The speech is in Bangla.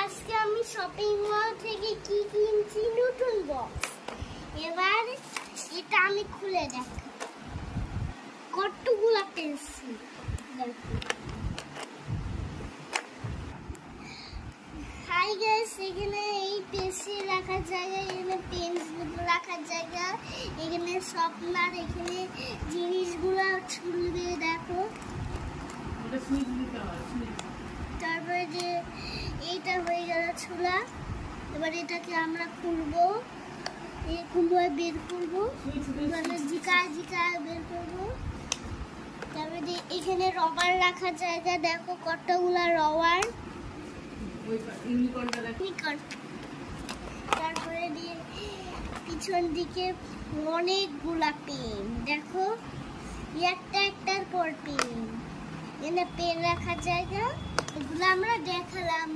আজকে আমি শপিং মল থেকে কি কিনছি নতুন বক্স। এবার এটা আমি খুলে দেখ কতগুলা পেন্সিল। হাই গাইস, এখানে এই পেন্সিল রাখার জায়গা, এখানে পেন্সিল রাখার জায়গা, এখানে স্বপ্নার এখানে জিনিসগুলো ছুলবে দেখো। তারপরে যে এইটা হয়ে গেল ছোলা। এবার এটাকে আমরা খুলবো, বের করবো, জিকা বের করবো। তারপরে এখানে রবার রাখার জায়গা দেখো কতগুলা রবার। তারপরে পিছন দিকে অনেকগুলা পেন দেখো, একটার পর পেন। এখানে পেন রাখার জায়গা। এগুলো আমরা দেখালাম।